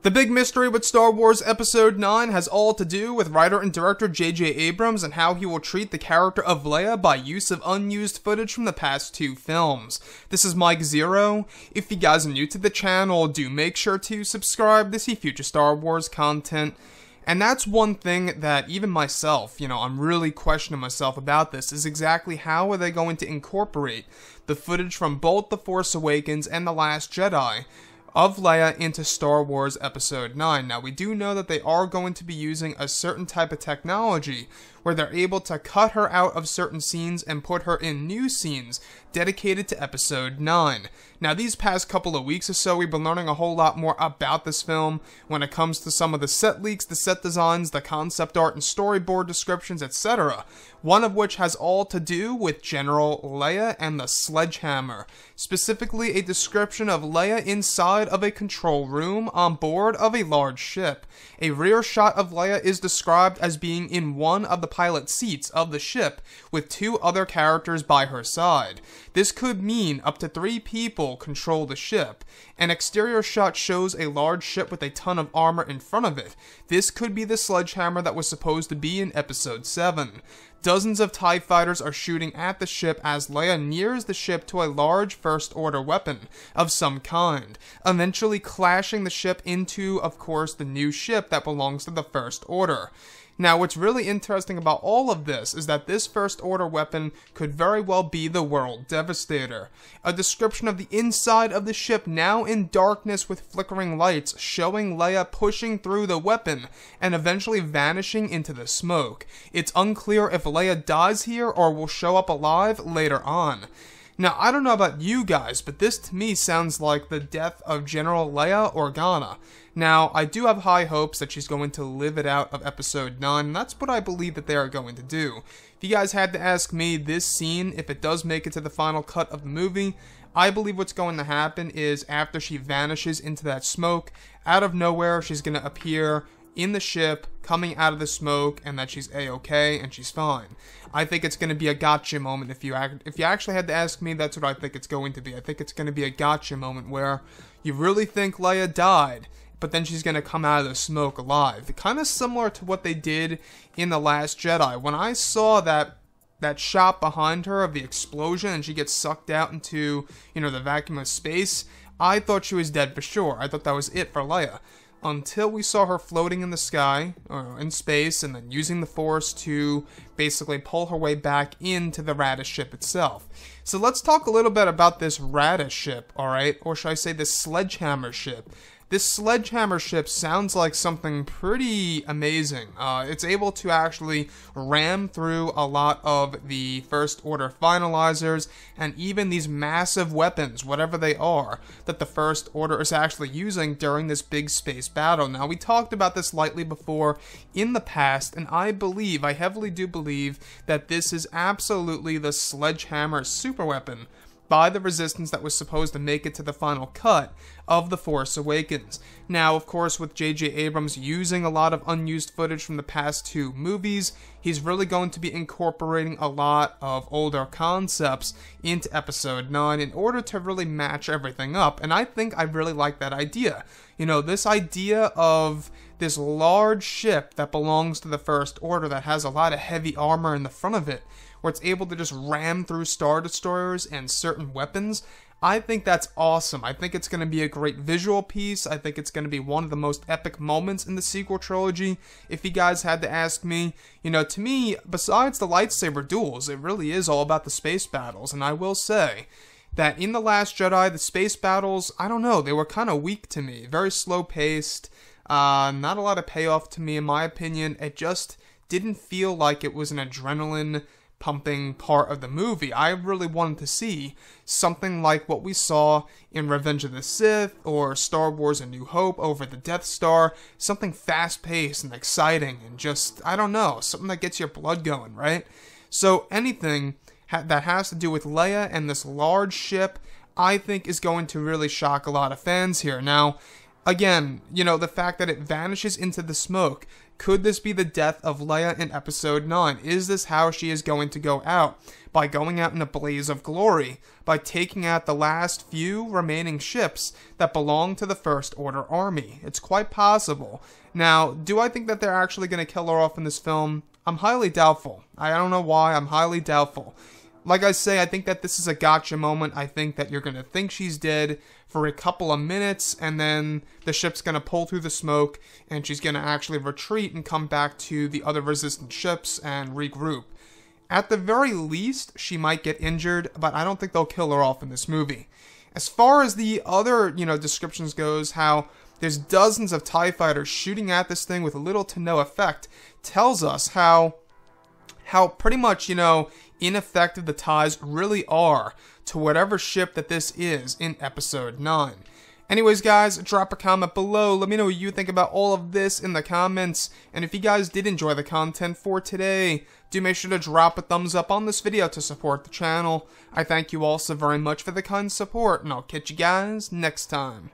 The big mystery with Star Wars Episode 9 has all to do with writer and director J.J. Abrams and how he will treat the character of Leia by use of unused footage from the past two films. This is Mike Zero. If you guys are new to the channel, do make sure to subscribe to see future Star Wars content. And that's one thing that even myself, I'm really questioning myself about this, is exactly how are they going to incorporate the footage from both The Force Awakens and The Last Jedi of Leia into Star Wars Episode 9. Now, we do know that they are going to be using a certain type of technology where they're able to cut her out of certain scenes and put her in new scenes dedicated to Episode 9. Now, these past couple of weeks or so, we've been learning a whole lot more about this film when it comes to some of the set leaks, the set designs, the concept art and storyboard descriptions, etc. One of which has all to do with General Leia and the sledgehammer. Specifically, a description of Leia inside of a control room on board of a large ship. A rear shot of Leia is described as being in one of the pilot seats of the ship with two other characters by her side. This could mean up to 3 people control the ship. An exterior shot shows a large ship with a ton of armor in front of it. This could be the sledgehammer that was supposed to be in Episode 7. Dozens of TIE fighters are shooting at the ship as Leia nears the ship to a large First Order weapon of some kind, eventually clashing the ship into, of course, the new ship that belongs to the First Order. Now, what's really interesting about all of this is that this First Order weapon could very well be the World Devastator. A description of the inside of the ship now in darkness with flickering lights showing Leia pushing through the weapon and eventually vanishing into the smoke. It's unclear if Leia dies here or will show up alive later on. Now, I don't know about you guys, but this to me sounds like the death of General Leia Organa. Now, I do have high hopes that she's going to live it out of Episode 9, and that's what I believe that they are going to do. If you guys had to ask me, this scene, if it does make it to the final cut of the movie, I believe what's going to happen is after she vanishes into that smoke, out of nowhere, she's going to appear in the ship, coming out of the smoke, and that she's A-okay and she's fine. I think it's going to be a gotcha moment. If you actually had to ask me, that's what I think it's going to be. I think it's going to be a gotcha moment where you really think Leia died, but then she's going to come out of the smoke alive. Kind of similar to what they did in The Last Jedi. When I saw that shot behind her of the explosion and she gets sucked out into, the vacuum of space, I thought she was dead for sure. I thought that was it for Leia. Until we saw her floating in the sky, or in space, and then using the Force to basically pull her way back into the Radish ship itself. So let's talk a little bit about this Radish ship, alright? Or should I say this Sledgehammer ship? This Sledgehammer ship sounds like something pretty amazing. It's able to actually ram through a lot of the First Order finalizers and even these massive weapons, whatever they are, that the First Order is actually using during this big space battle. Now, we talked about this lightly before in the past, and I heavily do believe that this is absolutely the Sledgehammer superweapon by the Resistance that was supposed to make it to the final cut of The Force Awakens. Now, of course, with J.J. Abrams using a lot of unused footage from the past 2 movies, he's really going to be incorporating a lot of older concepts into Episode 9 in order to really match everything up, and I think I really like that idea. This idea of this large ship that belongs to the First Order that has a lot of heavy armor in the front of it, where it's able to just ram through Star Destroyers and certain weapons, I think that's awesome. I think it's going to be a great visual piece. I think it's going to be one of the most epic moments in the sequel trilogy. If you guys had to ask me, to me, besides the lightsaber duels, it really is all about the space battles. And I will say that in The Last Jedi, the space battles, I don't know, they were kind of weak to me. Very slow-paced, not a lot of payoff to me, in my opinion. It just didn't feel like it was an adrenaline pumping part of the movie. I really wanted to see something like what we saw in Revenge of the Sith or Star Wars A New Hope over the Death Star, something fast-paced and exciting and just, I don't know, something that gets your blood going, right? So anything that has to do with Leia and this large ship, I think is going to really shock a lot of fans here. Now, Again, the fact that it vanishes into the smoke. Could this be the death of Leia in Episode 9? Is this how she is going to go out? By going out in a blaze of glory? By taking out the last few remaining ships that belong to the First Order army? It's quite possible. Now, do I think that they're actually going to kill her off in this film? I'm highly doubtful. I don't know why, I'm highly doubtful. Like I say, I think that this is a gotcha moment. I think that you're going to think she's dead for a couple of minutes, and then the ship's going to pull through the smoke, and she's going to actually retreat and come back to the other resistant ships and regroup. At the very least, she might get injured, but I don't think they'll kill her off in this movie. As far as the other, descriptions goes, how there's dozens of TIE fighters shooting at this thing with little to no effect, tells us how pretty much, ineffective the TIEs really are to whatever ship that this is in Episode 9. Anyways, guys, drop a comment below. Let me know what you think about all of this in the comments. And if you guys did enjoy the content for today, do make sure to drop a thumbs up on this video to support the channel. I thank you all so very much for the kind support, and I'll catch you guys next time.